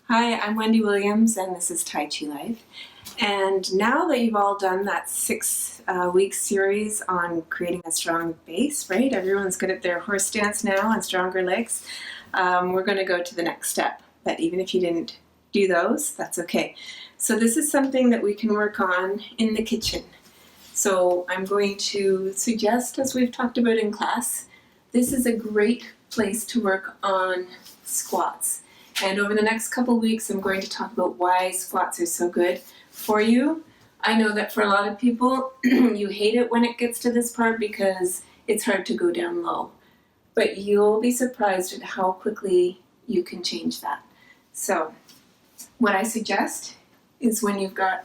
Hi, I'm Wendy Williams, and this is Tai Chi Life. And now that you've all done that 6 week series on creating a strong base, right? Everyone's good at their horse stance now and stronger legs. We're going to go to the next step. But even if you didn't do those, that's okay. So this is something that we can work on in the kitchen. So I'm going to suggest, as we've talked about in class, this is a great place to work on squats. And over the next couple weeks, I'm going to talk about why squats are so good for you. I know that for a lot of people, you hate it when it gets to this part because it's hard to go down low. But you'll be surprised at how quickly you can change that. So what I suggest is when you've got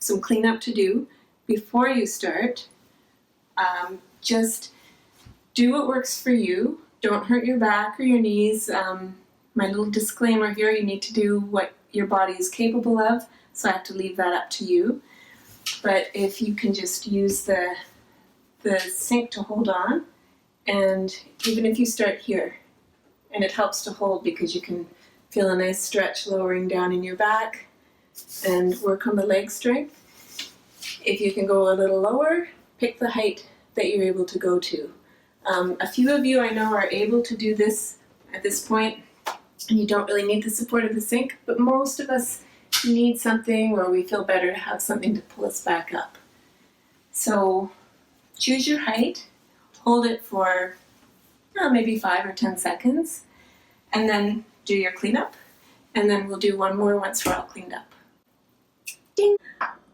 some cleanup to do, before you start, just do what works for you. Don't hurt your back or your knees. My little disclaimer here, you need to do what your body is capable of, so I have to leave that up to you. But if you can just use the sink to hold on, and even if you start here, and it helps to hold because you can feel a nice stretch lowering down in your back and work on the leg strength. If you can go a little lower, pick the height that you're able to go to. A few of you I know are able to do this at this point, and you don't really need the support of the sink, but most of us need something, or we feel better to have something to pull us back up. So choose your height, hold it for maybe 5 or 10 seconds, and then do your cleanup, and then we'll do one more once we're all cleaned up. Ding!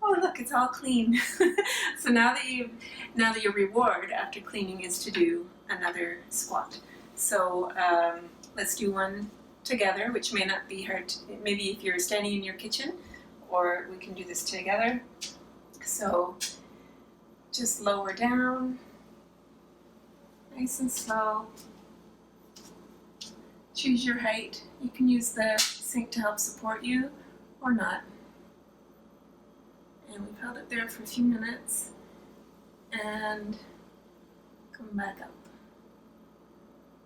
Oh, look, it's all clean. So now that your reward after cleaning is to do another squat. So let's do one together, which may not be hard. Maybe if you're standing in your kitchen, or we can do this together. So just lower down, nice and slow. Choose your height. You can use the sink to help support you, or not. And we've held it there for a few minutes, and come back up.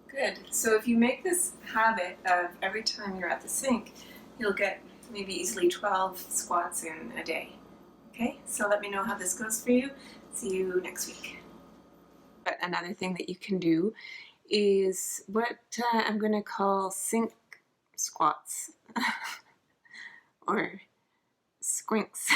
Good. So if you make this habit of every time you're at the sink, you'll get maybe easily 12 squats in a day. Okay, so let me know how this goes for you. See you next week. But another thing that you can do is what I'm going to call sink squats or squinks.